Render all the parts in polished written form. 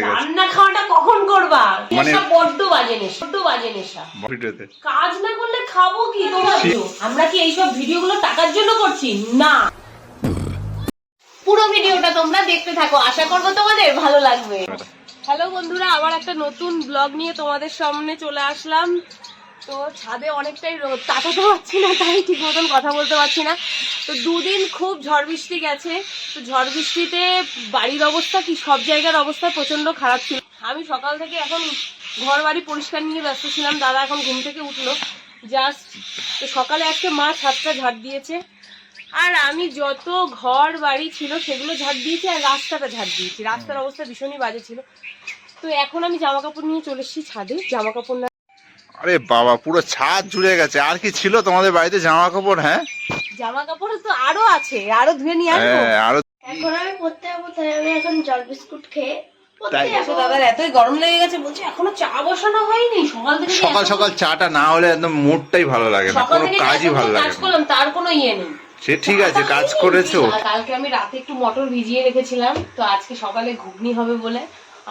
রান্না খাওয়াটা কখন করবা? মানে বড্ড বাজে নেশা। ভিডিওতে কাজ না করলে খাবো কি? আমরা কি এইসব ভিডিওগুলো টাকার জন্য করছি? না, পুরো ভিডিওটা তোমরা দেখতে থাকো, আশা করবো তোমাদের ভালো লাগবে। হ্যালো বন্ধুরা, আবার একটা নতুন ব্লগ নিয়ে তোমাদের সামনে চলে আসলাম। তো ছাদে অনেকটাই রোদ, তাকাতে পারছি না, তাই ঠিক মতন কথা বলতে পারছি না। তো দুদিন খুব ঝড় বৃষ্টি গেছে। তো ঝড় বৃষ্টিতে বাড়ির অবস্থা কি, সব জায়গার অবস্থা প্রচন্ড খারাপ ছিল। আমি সকাল থেকে এখন ঘর বাড়ি পরিষ্কার নিয়ে ব্যস্ত ছিলাম। দাদা এখন ঘুম থেকে উঠলো জাস্ট। তো সকালে আজকে মা ছাদটা ঝাড় দিয়েছে, আর আমি যত ঘর বাড়ি ছিল সেগুলো ঝাড় দিয়েছি, আর রাস্তাটা ঝাড় দিয়েছি। রাস্তার অবস্থা ভীষণই বাজে ছিল। তো এখন আমি জামা কাপড় নিয়ে চলে এসেছি ছাদে। জামা কাপড় না, আরে বাবা, পুরো ছাদ জুড়ে গেছে। আর কি ছিল তোমাদের বাড়িতে জামা কাপড়? হ্যাঁ, জামা কাপড় তো আরো আছে, আরো ধুয়ে নিয়ে আসবো। আরো এখন আমি পড়তে যাবো, তাই আমি এখন জল বিস্কুট খেয়ে দাদার এতই গরম লেগে গেছে, বলছে এখনো চা বসানো হয়নি। সকাল থেকে সকাল সকাল চাটা না হলে একদম মুডটাই ভালো লাগে না, কোনো কাজই ভালো লাগে কাজ না। করলাম, তার কোনো ইয়ে নেই। সে ঠিক আছে, কাজ করেছো। কালকে আমি রাতে একটু মটর ভিজিয়ে রেখেছিলাম, তো আজকে সকালে ঘুগনি হবে বলে,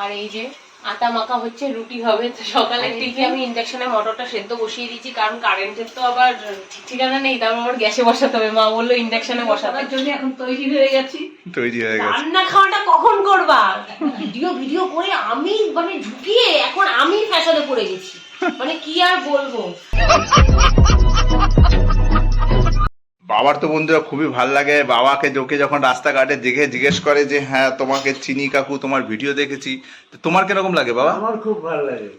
আর এই যে আটা মাখা হচ্ছে, রুটি হবে। তো সকালে টিফি আমি ইন্ডাকশনে মটরটা সেদ্ধ বসিয়ে দিয়েছি, কারণ কারেন্টের তো আবার ঠিক ঠিকানা নেই, তারপর আমার গ্যাসে বসাতে হবে। মা বললো ইন্ডাকশনে বসানোর জন্য এখন তৈরি হয়ে গেছে। রান্না খাওয়াটা কখন করবা? ভিডিও করে আমি মানে ঢুকিয়ে এখন আমি ফ্যাশনে পড়ে গেছি, মানে কি আর বলবো। বাবার তো বন্ধুরা খুবই ভালো লাগে। বাবাকে লোকে যখন রাস্তাঘাটে দেখে জিজ্ঞেস করে যে হ্যাঁ তোমাকে চিনি কাকু, তোমার ভিডিও দেখেছি, তো তোমার কিরকম লাগে বাবা? আমার খুব ভালো লাগে।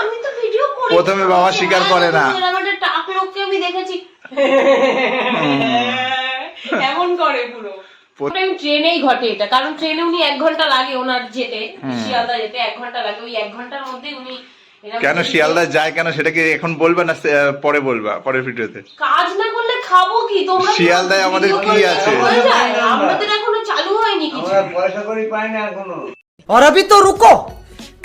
আমি তো ভিডিও করি। প্রথমে বাবা স্বীকার করে না, আমাদের টাক লোককে আমি দেখেছি এমন করে পুরো। ট্রেনেই ঘটে এটা, কারণ ট্রেনে উনি 1 ঘন্টা লাগে ওনার যেতে, শিয়ালদা যেতে 1 ঘন্টা লাগে। ওই 1 ঘন্টার মধ্যে উনি কেন শিয়ালদা যায় কেন সেটা কি এখন বলবে না পরে বলবা, পরের ভিডিওতে? কাজ না করলে খাবো কি? তোমরা শিয়ালদায় আমাদের কি আছে? আমাদের এখনো চালু হয়নি কিছু, আমরা পয়সা করি পাই না এখনো। और अभी तो रुको,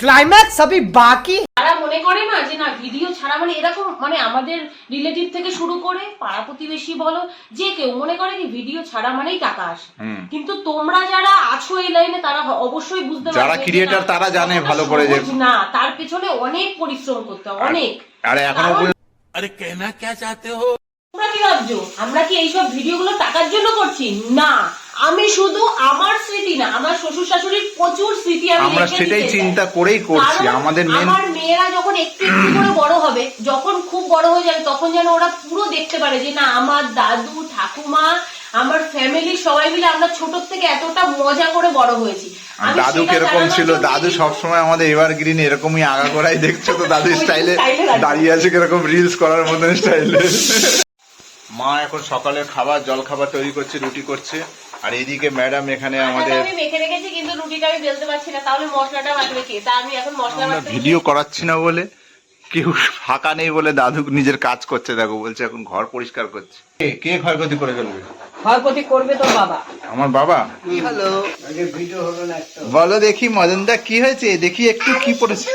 क्लाइमैक्स अभी बाकी। তারা মনে করে না যে না ভিডিও ছাড়া মানে এরকম, মানে আমাদের রিলেটিভ থেকে শুরু করে পাড়া প্রতিবেশী বলো, যে কেউ মনে করে কি ভিডিও ছাড়া মানেই টাকা আসে। কিন্তু তোমরা যারা আছো এই লাইনে তারা অবশ্যই বুঝতে পারবে, যারা ক্রিয়েটর তারা জানে ভালো করে যে না, তার পেছনে অনেক পরিশ্রম করতে হয়, অনেক। আরে এখনো अरे कहना क्या चाहते हो? তোমরা কি ভাবছো আমরা কি এইসব ভিডিওগুলো টাকার জন্য করছি? না, আমি শুধু আমার স্মৃতি না, আমার শ্বশুর শাশুড়ির প্রচুর স্মৃতি আমরা সেটাই চিন্তা করেই করছি। আমাদের আমার মেয়েরা যখন একটু একটু করে বড় হবে, যখন খুব বড় হয়ে যাবে, তখন যেন ওরা পুরো দেখতে পারে যে না আমার দাদু ঠাকুমা আমার ফ্যামিলি সবাই মিলে আমরা ছোট থেকে এতটা মজা করে বড় হয়েছি। দাদু কিরকম ছিল? দাদু সবসময় আমাদের এভারগ্রিন এরকমই আগাগোড়াই দেখছো তো, দাদু স্টাইলে দাঁড়িয়ে আছে কিরকম রিলস করার মতন স্টাইলে। মা এখন সকালে খাবার জল খাবার তৈরি করছে, রুটি করছে, আর এইদিকে ম্যাডাম এখানে আমাদের আমি মেখে রেখেছি, কিন্তু রুটিটা আমি বেলতে পারছি না, তাহলে মশলাটা বাটবে কে? তা আমি এখন মশলা বাটতে ভিডিও করাচ্ছি না বলে, কেউ ফাঁকা নেই বলে দাদু নিজের কাজ করছে। দেখো বলছে এখন ঘর পরিষ্কার করছে। কে ক্ষয়ক্ষতি করে ফেলবে? ক্ষয়ক্ষতি করবে তোর বাবা। আমার বাবা? হ্যালো, আগে ভিডিও হলো না একটা। বলো দেখি মদনদা কি হয়েছে, দেখি একটু কি পড়েছে।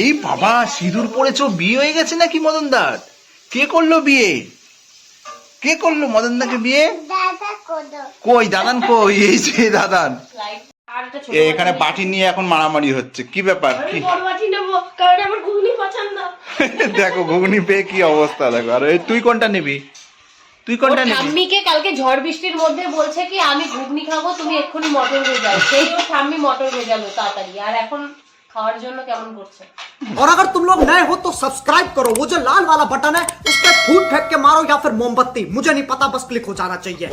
এই বাবা, সিঁদুর পড়েছো, বিয়ে হয়ে গেছে নাকি মদনদার? কে করলো বিয়ে? কে করলো মদনদাকে বিয়ে? দাদা কোদো কই দাদান, কই? এই যে দাদান। এখানে বাটি নিয়ে এখন মারামারি হচ্ছে, কি ব্যাপার কি? বড় বাটি নেবো, কারণ আমার ঘুগনি পছন্দ। দেখো ঘুগনি পেয়ে কি অবস্থা দেখো। আর তুই কোনটা নিবি? তুই কোনটা নিবি? ঠাম্মিকে কালকে ঝড় বৃষ্টির মধ্যে বলছে কি আমি ঘুগনি খাবো, তুমি এক্ষুনি মটর ভেজাও। সেই ওর ঠাম্মি মটর ভেজালো তাড়াতাড়ি, আর এখন খাওয়ার জন্য কেমন করছে। और अगर तुम लोग नए हो तो सब्सक्राइब करो, वो जो लाल वाला बटन है उस पर फूट फेंक के मारो या फिर मोमबत्ती, मुझे नहीं पता, बस क्लिक हो जाना चाहिए।